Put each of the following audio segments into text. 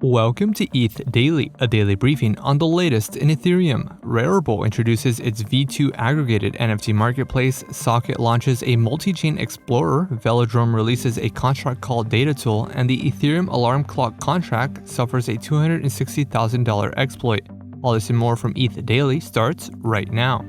Welcome to ETH Daily, a daily briefing on the latest in Ethereum. Rarible introduces its V2 aggregated NFT marketplace, Socket launches a multi-chain explorer, Velodrome releases a contract called data tool, and the Ethereum Alarm Clock contract suffers a $260,000 exploit. All this and more from ETH Daily starts right now.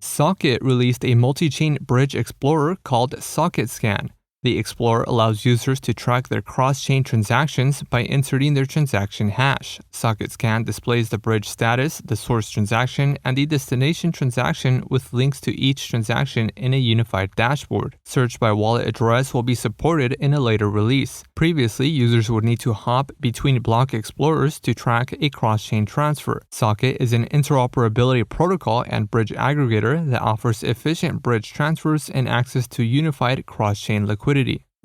Socket released a multi-chain bridge explorer called Socket Scan. The explorer allows users to track their cross-chain transactions by inserting their transaction hash. Socket Scan displays the bridge status, the source transaction, and the destination transaction with links to each transaction in a unified dashboard. Search by wallet address will be supported in a later release. Previously, users would need to hop between block explorers to track a cross-chain transfer. Socket is an interoperability protocol and bridge aggregator that offers efficient bridge transfers and access to unified cross-chain liquidity.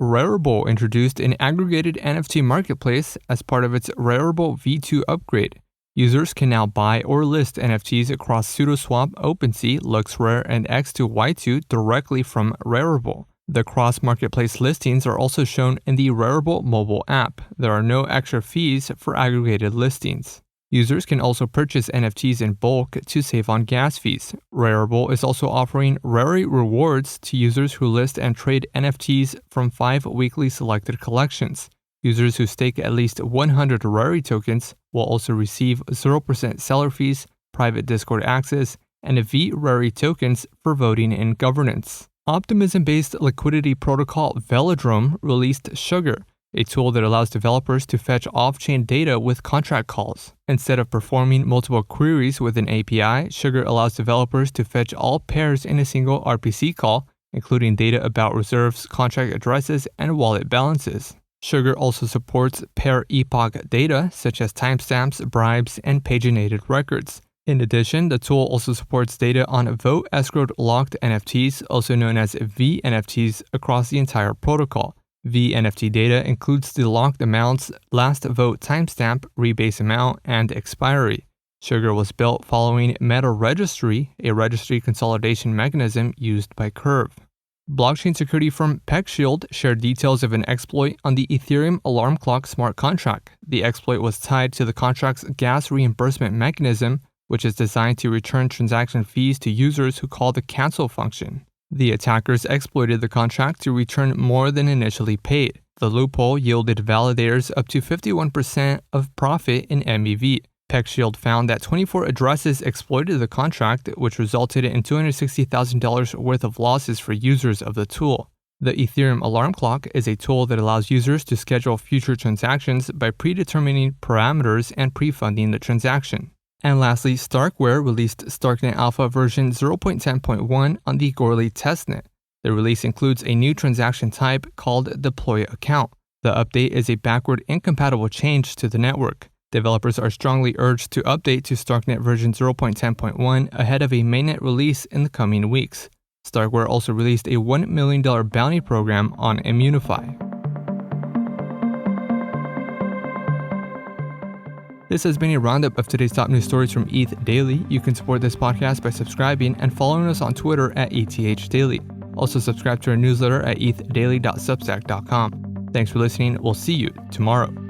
Rarible introduced an aggregated NFT marketplace as part of its Rarible V2 upgrade. Users can now buy or list NFTs across SudoSwap, OpenSea, LuxRare, and X2Y2 directly from Rarible. The cross-marketplace listings are also shown in the Rarible mobile app. There are no extra fees for aggregated listings. Users can also purchase NFTs in bulk to save on gas fees. Rarible is also offering Rari rewards to users who list and trade NFTs from 5 weekly selected collections. Users who stake at least 100 Rari tokens will also receive 0% seller fees, private Discord access, and V-Rari tokens for voting in governance. Optimism-based liquidity protocol Velodrome released Sugar, a tool that allows developers to fetch off-chain data with contract calls. Instead of performing multiple queries with an API, Sugar allows developers to fetch all pairs in a single RPC call, including data about reserves, contract addresses, and wallet balances. Sugar also supports pair epoch data, such as timestamps, bribes, and paginated records. In addition, the tool also supports data on vote escrowed locked NFTs, also known as VNFTs, across the entire protocol. VNFT data includes the locked amounts, last vote timestamp, rebase amount, and expiry. Sugar was built following Meta Registry, a registry consolidation mechanism used by Curve. Blockchain security firm PeckShield shared details of an exploit on the Ethereum Alarm Clock smart contract. The exploit was tied to the contract's gas reimbursement mechanism, which is designed to return transaction fees to users who call the cancel function. The attackers exploited the contract to return more than initially paid. The loophole yielded validators up to 51% of profit in MEV. PeckShield found that 24 addresses exploited the contract, which resulted in $260,000 worth of losses for users of the tool. The Ethereum Alarm Clock is a tool that allows users to schedule future transactions by predetermining parameters and pre-funding the transaction. And lastly, Starkware released Starknet Alpha version 0.10.1 on the Goerli testnet. The release includes a new transaction type called Deploy Account. The update is a backward incompatible change to the network. Developers are strongly urged to update to Starknet version 0.10.1 ahead of a mainnet release in the coming weeks. Starkware also released a $1 million bounty program on Immunify. This has been a roundup of today's top news stories from ETH Daily. You can support this podcast by subscribing and following us on Twitter at ETHDaily. Also subscribe to our newsletter at ethdaily.substack.com. Thanks for listening. We'll see you tomorrow.